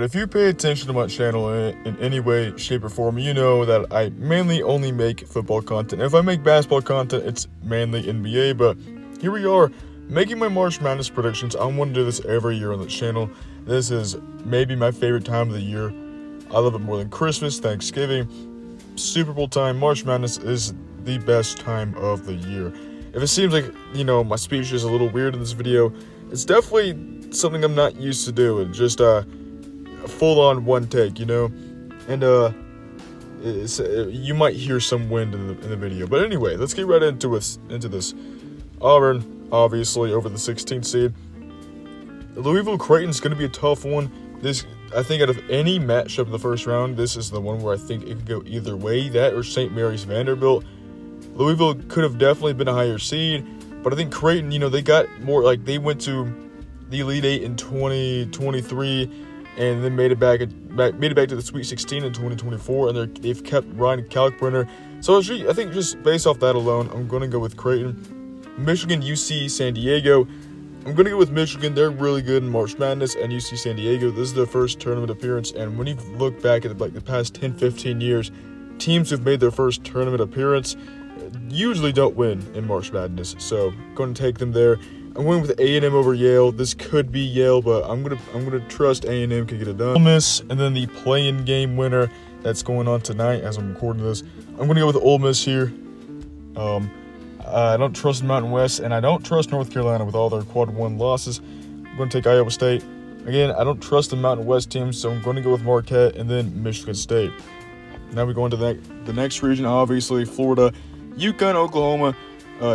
Alright, if you pay attention to my channel in any way, shape, or form, you know that I mainly only make football content. If I make basketball content, it's mainly NBA, but here we are, making my March Madness predictions. I want to do this every year on the channel. This is maybe my favorite time of the year. I love it more than Christmas, Thanksgiving, Super Bowl time. March Madness is the best time of the year. If it seems like, my speech is a little weird in this video, it's definitely something I'm not used to doing. Just, full-on one take, and you might hear some wind in the video. But anyway, let's get right into this. Auburn, obviously, over the 16th seed. Louisville Creighton's going to be a tough one. I think out of any matchup in the first round, this is the one where I think it could go either way. That or St. Mary's Vanderbilt. Louisville could have definitely been a higher seed, but I think Creighton, they got more, they went to the Elite Eight in 2023. And then made it back to the Sweet 16 in 2024, and they've kept Ryan Kalkbrenner. So I think just based off that alone, I'm going to go with Creighton. Michigan, UC, San Diego. I'm going to go with Michigan. They're really good in March Madness, and UC San Diego, this is their first tournament appearance. And when you look back at the past 10, 15 years, teams who've made their first tournament appearance usually don't win in March Madness. So I'm going to take them there. I'm going with A&M over Yale. This could be Yale, but I'm gonna trust A&M can get it done. Ole Miss, and then the play-in game winner that's going on tonight as I'm recording this. I'm gonna go with Ole Miss here. I don't trust Mountain West, and I don't trust North Carolina with all their quad one losses. I'm gonna take Iowa State. Again, I don't trust the Mountain West teams, so I'm going to go with Marquette and then Michigan State. Now we go into the next region. Obviously, Florida, UConn, Oklahoma.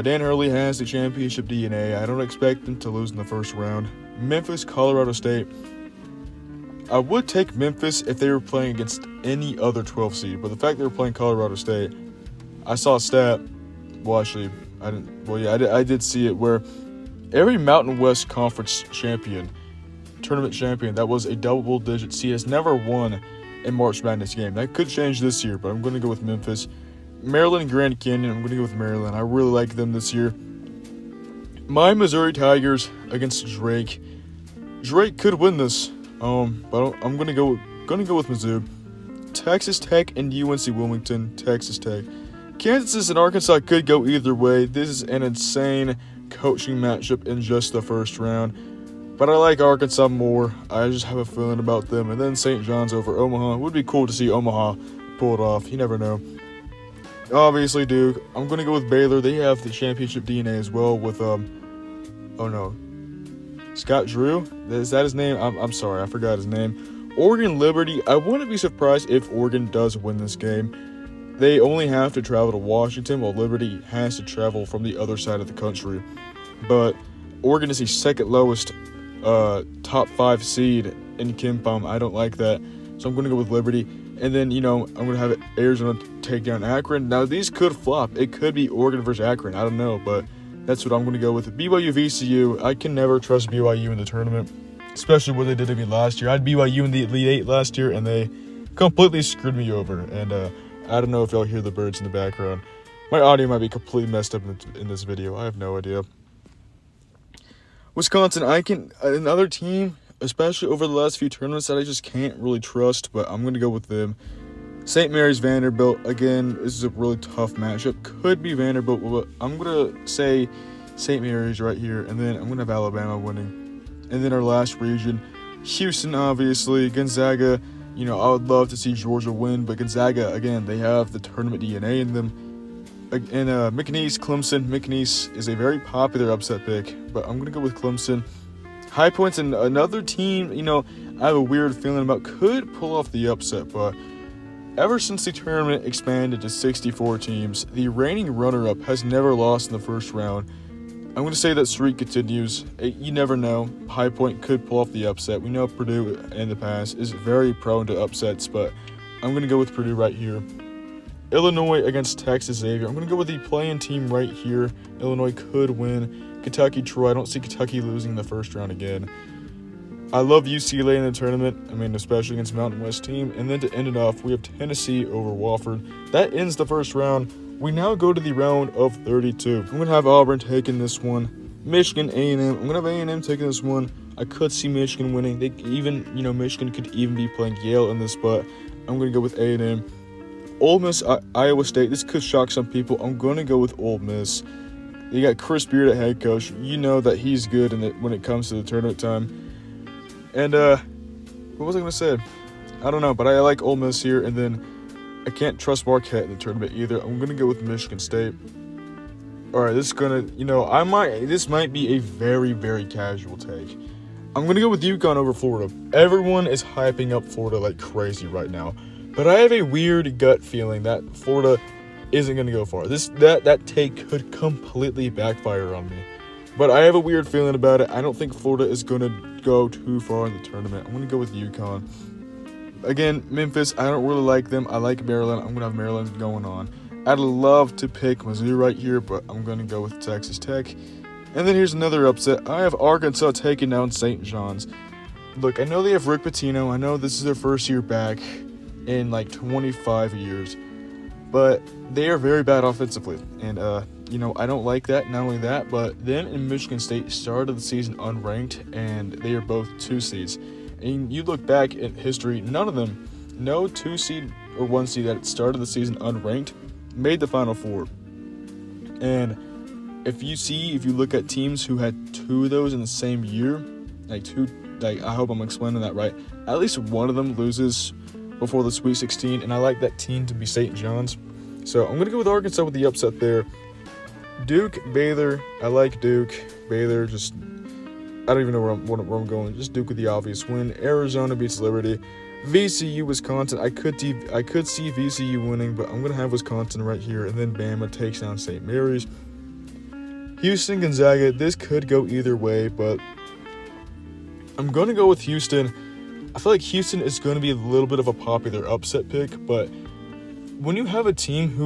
Dan Hurley has the championship DNA. I don't expect them to lose in the first round. Memphis, Colorado State. I would take Memphis if they were playing against any other 12 seed, but the fact they were playing Colorado State, I saw a stat. Well, actually, I didn't. Well, yeah, I did see it where every Mountain West Conference tournament champion that was a double-digit seed has never won a March Madness game. That could change this year, but I'm going to go with Memphis. Maryland, Grand Canyon, I'm going to go with Maryland. I really like them this year. My Missouri Tigers against Drake. Drake could win this, but I'm going to go with Mizzou. Texas Tech and UNC Wilmington. Texas Tech. Kansas and Arkansas could go either way. This is an insane coaching matchup in just the first round, but I like Arkansas more. I just have a feeling about them. And then St. John's over Omaha. It would be cool to see Omaha pull it off. You never know. Obviously, Duke. I'm going to go with Baylor. They have the championship DNA as well with, Scott Drew? Is that his name? I'm sorry, I forgot his name. Oregon Liberty. I wouldn't be surprised if Oregon does win this game. They only have to travel to Washington, while Liberty has to travel from the other side of the country. But Oregon is the second lowest top 5 seed in KenPom. I don't like that. So I'm going to go with Liberty. And then, I'm going to have Arizona take down Akron. Now, these could flop. It could be Oregon versus Akron. I don't know, but that's what I'm going to go with. BYU VCU. I can never trust BYU in the tournament, especially what they did to me last year. I had BYU in the Elite Eight last year, and they completely screwed me over. And I don't know if y'all hear the birds in the background. My audio might be completely messed up in this video. I have no idea. Wisconsin, another team, especially over the last few tournaments, that I just can't really trust, but I'm going to go with them. St. Mary's Vanderbilt, again, this is a really tough matchup. Could be Vanderbilt, but I'm going to say St. Mary's right here, and then I'm going to have Alabama winning. And then our last region, Houston, obviously, Gonzaga. I would love to see Georgia win, but Gonzaga, again, they have the tournament DNA in them. And McNeese, Clemson. McNeese is a very popular upset pick, but I'm going to go with Clemson. High Points and another team, I have a weird feeling about could pull off the upset, but ever since the tournament expanded to 64 teams, the reigning runner-up has never lost in the first round. I'm going to say that streak continues. You never know. High Point could pull off the upset. We know Purdue in the past is very prone to upsets, but I'm going to go with Purdue right here. Illinois against Texas Xavier. I'm going to go with the play-in team right here. Illinois could win. Kentucky, Troy. I don't see Kentucky losing in the first round again. I love UCLA in the tournament. Especially against Mountain West team. And then to end it off, we have Tennessee over Wofford. That ends the first round. We now go to the round of 32. I'm going to have Auburn taking this one. Michigan, A&M. I'm going to have A&M taking this one. I could see Michigan winning. Michigan could even be playing Yale in this, but I'm going to go with A&M. Ole Miss, Iowa State. This could shock some people. I'm going to go with Ole Miss. You got Chris Beard at head coach. You know that he's good when it comes to the tournament time. And what was I going to say? I don't know, but I like Ole Miss here. And then I can't trust Marquette in the tournament either. I'm going to go with Michigan State. All right, this might be a very, very casual take. I'm going to go with UConn over Florida. Everyone is hyping up Florida like crazy right now. But I have a weird gut feeling that Florida isn't going to go far. That take could completely backfire on me. But I have a weird feeling about it. I don't think Florida is going to go too far in the tournament. I'm going to go with UConn. Again, Memphis, I don't really like them. I like Maryland. I'm going to have Maryland going on. I'd love to pick Mizzou right here, but I'm going to go with Texas Tech. And then here's another upset. I have Arkansas taking down St. John's. Look, I know they have Rick Pitino. I know this is their first year back in like 25 years. But they are very bad offensively. And, I don't like that. Not only that, but then in Michigan State started the season unranked, and they are both 2 seeds. And you look back at history, none of them, no 2 seed or 1 seed that started the season unranked, made the Final Four. And if you look at teams who had 2 of those in the same year, I hope I'm explaining that right, at least one of them loses before the Sweet 16, and I like that team to be St. John's. So I'm going to go with Arkansas with the upset there. Duke, Baylor, I like Duke. Baylor, I don't even know where I'm going. Just Duke with the obvious win. Arizona beats Liberty. VCU, Wisconsin. I could see VCU winning, but I'm going to have Wisconsin right here. And then Bama takes down St. Mary's. Houston, Gonzaga. This could go either way, but I'm going to go with Houston. I feel like Houston is going to be a little bit of a popular upset pick, but when you have a team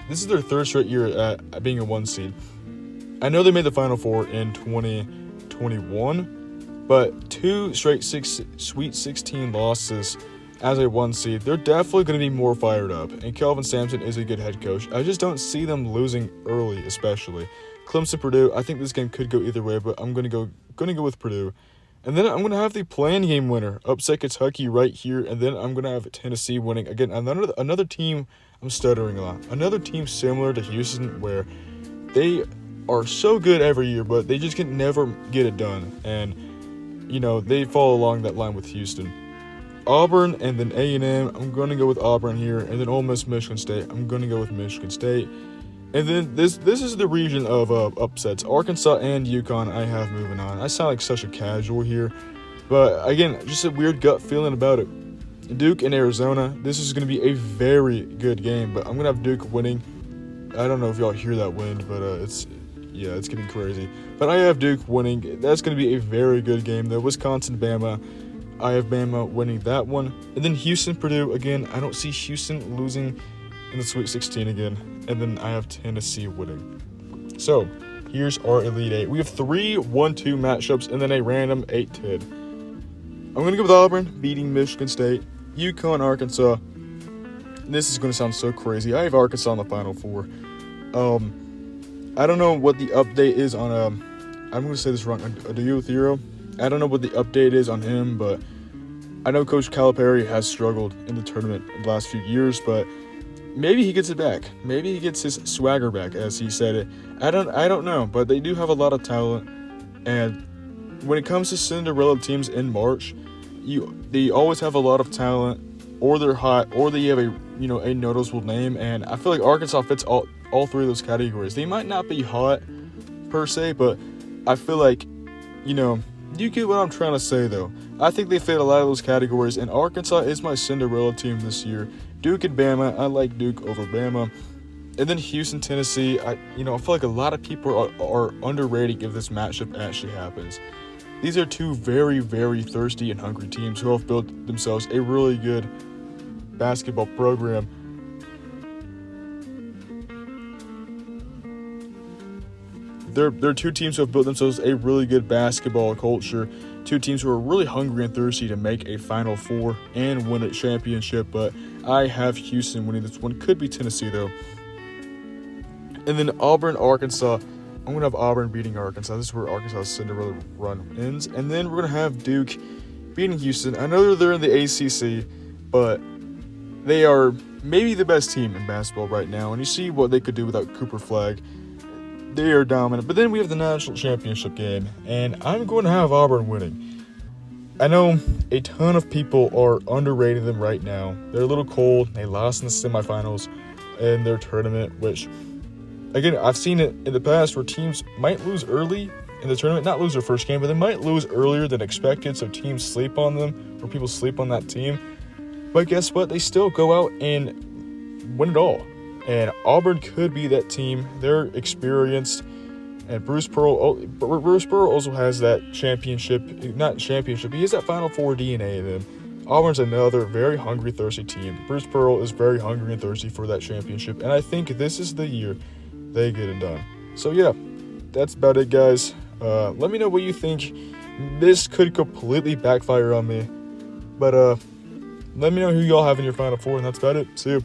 this is their 3rd straight year at being a 1 seed. I know they made the Final Four in 2021, but 2 straight Sweet 16 losses as a 1 seed, they're definitely going to be more fired up. And Kelvin Sampson is a good head coach. I just don't see them losing early, especially. Clemson, Purdue, I think this game could go either way, but I'm going to go with Purdue. And then I'm going to have the play-in game winner, upset Kentucky right here, and then I'm going to have Tennessee winning. Again, another team, I'm stuttering a lot. Another team similar to Houston where they are so good every year, but they just can never get it done. And, they fall along that line with Houston. Auburn and then A&M, I'm going to go with Auburn here. And then Ole Miss, Michigan State, I'm going to go with Michigan State. And then this is the region of upsets. Arkansas and UConn I have moving on. I sound like such a casual here. But, again, just a weird gut feeling about it. Duke and Arizona, this is going to be a very good game. But I'm going to have Duke winning. I don't know if y'all hear that wind, but it's getting crazy. But I have Duke winning. That's going to be a very good game, though. Wisconsin, Bama. I have Bama winning that one. And then Houston, Purdue. Again, I don't see Houston losing in the Sweet 16 again. And then I have Tennessee winning. So, here's our Elite 8. We have 3 1-2 matchups and then a random 8-10. I'm going to go with Auburn beating Michigan State. UConn, Arkansas. This is going to sound so crazy. I have Arkansas in the Final Four. I don't know what the update is on, I'm going to say this wrong, Adeo. I don't know what the update is on him, but I know Coach Calipari has struggled in the tournament in the last few years, but maybe he gets it back. Maybe he gets his swagger back, as he said it. I don't know, but they do have a lot of talent, and when it comes to Cinderella teams in March, they always have a lot of talent, or they're hot, or they have a noticeable name, and I feel like Arkansas fits all 3 of those categories. They might not be hot per se, but I feel like, you get what I'm trying to say, though. I think they fit a lot of those categories, and Arkansas is my Cinderella team this year. Duke and Bama, I like Duke over Bama. And then Houston, Tennessee, I feel like a lot of people are underrated if this matchup actually happens. These are 2 very, very thirsty and hungry teams who have built themselves a really good basketball program. They're 2 teams who have built themselves a really good basketball culture. 2 teams who are really hungry and thirsty to make a Final Four and win a championship. But I have Houston winning this one. Could be Tennessee, though. And then Auburn, Arkansas. I'm going to have Auburn beating Arkansas. This is where Arkansas' Cinderella run ends. And then we're going to have Duke beating Houston. I know they're in the ACC, but they are maybe the best team in basketball right now. And you see what they could do without Cooper Flagg. They are dominant. But then we have the national championship game, and I'm going to have Auburn winning. I know a ton of people are underrating them right now. They're a little cold. They lost in the semifinals in their tournament, which, again, I've seen it in the past where teams might lose early in the tournament, not lose their first game, but they might lose earlier than expected, so teams sleep on them, or people sleep on that team. But guess what? They still go out and win it all. And Auburn could be that team. They're experienced. And Bruce Pearl also has that championship, not championship, he has that Final Four DNA in him. Auburn's another very hungry, thirsty team. Bruce Pearl is very hungry and thirsty for that championship. And I think this is the year they get it done. So yeah, that's about it, guys. Let me know what you think. This could completely backfire on me. But let me know who y'all have in your Final Four, and that's about it. See you.